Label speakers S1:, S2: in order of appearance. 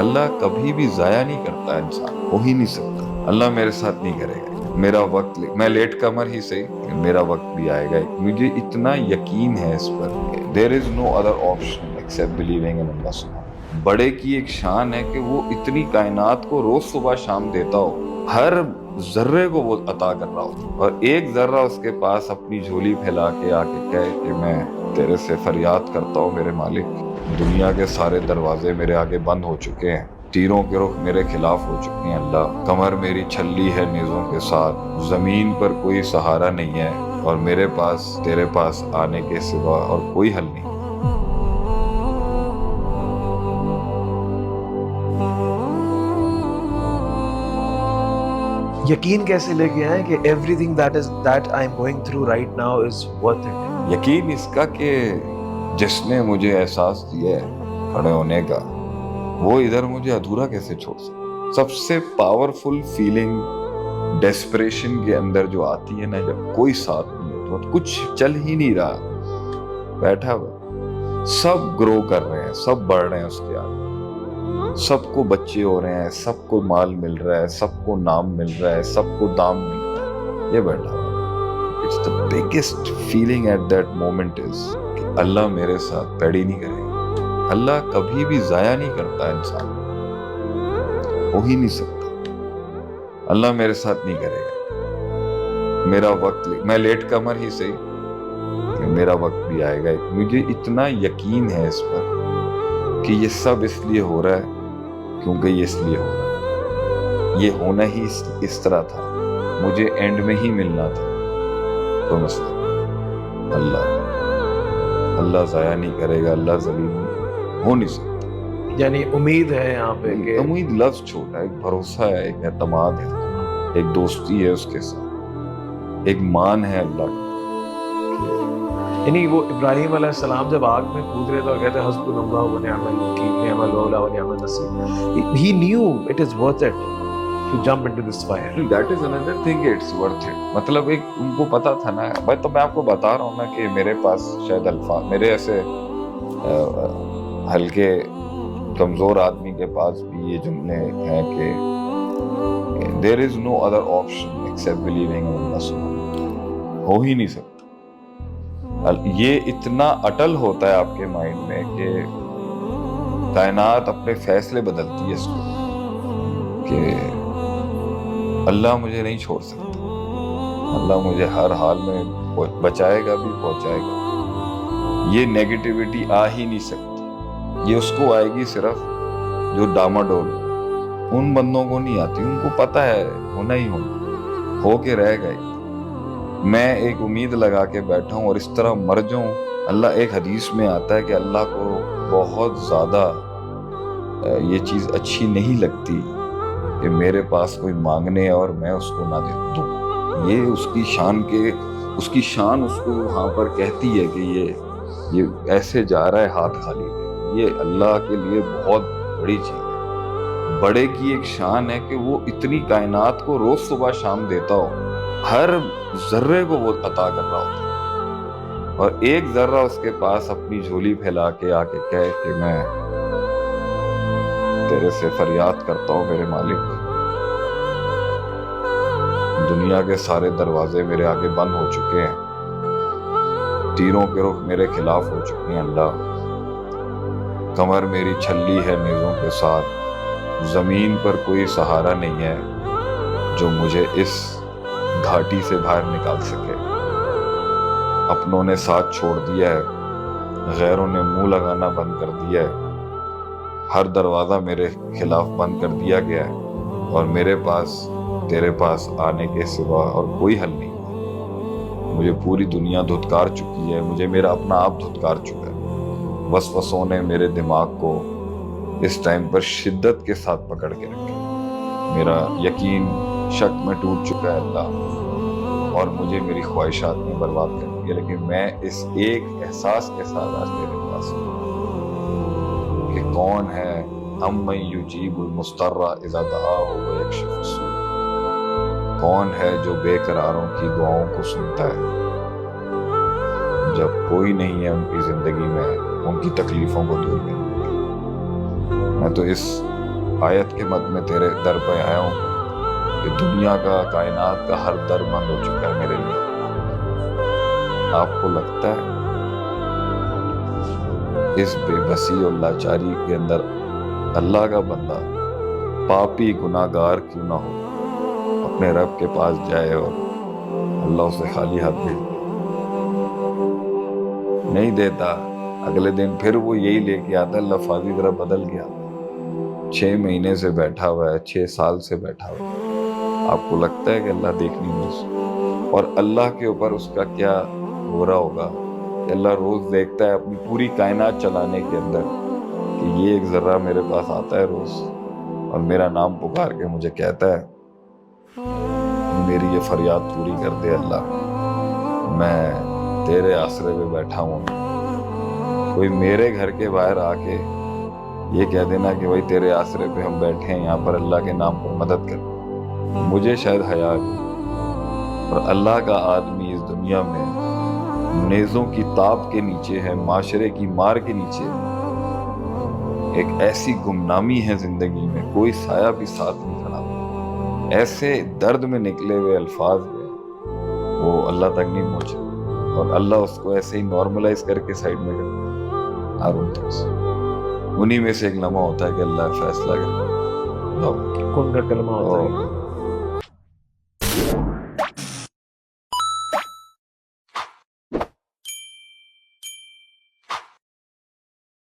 S1: اللہ کبھی بھی ضائع نہیں کرتا انسان، ہو ہی نہیں سکتا۔ اللہ میرے ساتھ نہیں کرے گا، میرا وقت میں لیٹ کمر ہی صحیح کہ میرا وقت بھی آئے گا۔ مجھے اتنا یقین ہے اس پر کہ there is no other option except believing in Allah سبحانہ۔ بڑے کی ایک شان ہے کہ وہ اتنی کائنات کو روز صبح شام دیتا ہو، ہر ذرے کو وہ عطا کر رہا ہو، اور ایک ذرہ اس کے پاس اپنی جھولی پھیلا کے آ کے کہے کہ میں تیرے سے فریاد کرتا ہوں میرے مالک، دنیا کے سارے دروازے میرے آگے بند ہو چکے ہیں، تیروں کے رخ میرے خلاف ہو چکے ہیں اللہ، کمر میری چھلی ہے نیزوں کے ساتھ، زمین پر کوئی سہارا نہیں ہے، اور میرے پاس تیرے پاس آنے کے سوا اور کوئی حل نہیں۔
S2: یقین کیسے لے کے آئیں کہ everything that I'm going through right now is worth it؟
S1: یقین اس کا کہ جس نے مجھے احساس دیا ہے کھڑے ہونے کا، وہ ادھر مجھے ادھورا کیسے چھوڑ سکتا۔ سب سے پاورفل فیلنگ ڈیسپریشن کے اندر جو آتی ہے نا، جب کوئی ساتھ نہیں ہوتا، کچھ چل ہی نہیں رہا، بیٹھا ہوا، سب گرو کر رہے ہیں، سب بڑھ رہے ہیں اس کے آگے، سب کو بچے ہو رہے ہیں، سب کو مال مل رہا ہے، سب کو نام مل رہا ہے، سب کو دام مل رہا ہے، یہ بیٹھا ہوا۔ It's the biggest feeling at that moment is کہ اللہ میرے ساتھ پیڑی نہیں کرے گا۔ اللہ کبھی بھی ضائع نہیں کرتا انسان، ہو ہی نہیں سکتا۔ اللہ میرے ساتھ نہیں کرے گا، میرا وقت میں لیٹ کمر ہی صحیح کہ میرا وقت بھی آئے گا۔ مجھے اتنا یقین ہے اس پر کہ یہ سب اس لیے ہو رہا ہے کیونکہ یہ اس لیے ہو رہا ہے، یہ ہونا ہی اس طرح تھا، مجھے اینڈ میں ہی ملنا تھا۔ کوئی مسئلہ نہیں، اللہ ضائع نہیں کرے گا، اللہ ذلیل ہو نہیں سکتا۔
S2: یعنی امید ہے یہاں پہ کہ
S1: امید لفظ چھوٹا ہے، ایک بھروسہ ہے، ایک اعتماد ہے، ایک دوستی ہے اس کے ساتھ، ایک مان ہے اللہ کا۔
S2: یعنی وہ ابراہیم علیہ السلام جب آگ میں کود رہے تو کہتے ہیں حسبنا اللہ و نعم الوکیل، نعم المولا و نعم النصیر۔ He knew it is worth it to jump into this fire.
S1: That is another thing, it's worth it۔ مطلب ایک ان کو پتا تھا نا، میں آپ کو بتا رہا ہوں نا کہ میرے پاس شاید الفاظ، میرے ایسے ہلکے کمزور آدمی کے پاس بھی یہ جملے ہیں کہ there is no other option except believing in Allah سبحانہ، ہو ہی نہیں سکتا۔ یہ اتنا اٹل ہوتا ہے آپ کے مائنڈ میں کہ کائنات اپنے فیصلے بدلتی ہے اس کو کہ اللہ مجھے نہیں چھوڑ سکتا، اللہ مجھے ہر حال میں بچائے گا بھی، پہنچائے گا۔ یہ نیگیٹیوٹی آ ہی نہیں سکتی، یہ اس کو آئے گی صرف جو ڈاماڈول، ان بندوں کو نہیں آتی، ان کو پتہ ہے ہونا ہی ہونا، ہو کے رہ گئے۔ میں ایک امید لگا کے بیٹھا ہوں اور اس طرح مر جاؤں۔ اللہ، ایک حدیث میں آتا ہے کہ اللہ کو بہت زیادہ یہ چیز اچھی نہیں لگتی کہ میرے پاس کوئی مانگنے اور میں اس کو نہ دے دوں۔ یہ اس کی شان اس کو وہاں پر کہتی ہے کہ یہ ایسے جا رہا ہے ہاتھ خالی ہے۔ یہ اللہ کے لیے بہت بڑی چیز ہے۔ بڑے کی ایک شان ہے کہ وہ اتنی کائنات کو روز صبح شام دیتا ہو، ہر ذرے کو وہ عطا کر رہا ہوتا، اور ایک ذرہ اس کے پاس اپنی جھولی پھیلا کے آ کے کہے کہ میں تیرے سے فریاد کرتا ہوں میرے مالک، دنیا کے سارے دروازے میرے آگے بند ہو چکے ہیں، تیروں کے رخ میرے خلاف ہو چکے ہیں اللہ، کمر میری چھلی ہے نیزوں کے ساتھ، زمین پر کوئی سہارا نہیں ہے جو مجھے اس گھاٹی سے باہر نکال سکے۔ اپنوں نے ساتھ چھوڑ دیا ہے، غیروں نے منہ لگانا بند کر دیا ہے، ہر دروازہ میرے خلاف بند کر دیا گیا ہے، اور میرے پاس تیرے پاس آنے کے سوا اور کوئی حل نہیں۔ مجھے پوری دنیا دھتکار چکی ہے، مجھے میرا اپنا آپ دھتکار چکا ہے، وسوسوں نے میرے دماغ کو اس ٹائم پر شدت کے ساتھ پکڑ کے رکھا، میرا یقین شک میں ٹوٹ چکا ہے اللہ، اور مجھے میری خواہشات نے برباد کر دیا، لیکن میں اس ایک احساس کے ساتھ آج میرے پاس ہوں کہ کون ہے امن یجیب المضطر اذا دعاہ ویکشف السوء، کون ہے جو بے قراروں کی دعاؤں کو سنتا ہے جب کوئی نہیں ہے ان کی زندگی میں ان کی تکلیفوں کو دور کرنے کے۔ میں تو اس آیت کے مد میں تیرے در پہ آیا ہوں کہ دنیا کا کائنات کا ہر در بند ہو چکا ہے میرے لیے. آپ کو لگتا ہے اس بے بسی اور لاچاری کے اندر اللہ کا بندہ پاپی گناہ گار کیوں نہ ہو اپنے رب کے پاس جائے اور اللہ اسے خالی ہاتھ بھیج دے؟ نہیں دیتا. اگلے دن پھر وہ یہی لے کے آتا ہے. لفاظی ذرا بدل گیا. 6 مہینے سے بیٹھا ہوا ہے, 6 سال سے بیٹھا ہوا ہے. آپ کو لگتا ہے کہ اللہ دیکھنی نہیں؟ اور اللہ کے اوپر اس کا کیا ہو رہا ہوگا کہ اللہ روز دیکھتا ہے اپنی پوری کائنات چلانے کے اندر کہ یہ ایک ذرہ میرے پاس آتا ہے روز اور میرا نام پکار کے مجھے کہتا ہے میری یہ فریاد پوری کر دے اللہ, میں تیرے آسرے پہ بیٹھا ہوں. کوئی میرے گھر کے باہر آ کے یہ کہہ دینا کہ بھائی تیرے آسرے پہ ہم بیٹھے ہیں یہاں پر اللہ کے نام پر مدد کر, مجھے شاید حیا ہے. اور اللہ کا آدمی اس دنیا میں نیزوں کی تاب کے نیچے ہے, معاشرے کی مار کے نیچے ہے. ایک ایسی گمنامی ہے زندگی میں, کوئی سایہ بھی ساتھ نہیں کھڑا. ایسے درد میں نکلے ہوئے الفاظ میں وہ اللہ تک نہیں پہنچے اور اللہ اس کو ایسے ہی نارملائز کر کے سائڈ میں کرتا ہے. ہارون تک سے انہی میں سے ایک لمحہ ہوتا ہے کہ اللہ فیصلہ کرتا ہے,
S2: کن کا کلمہ ہوتا ہے.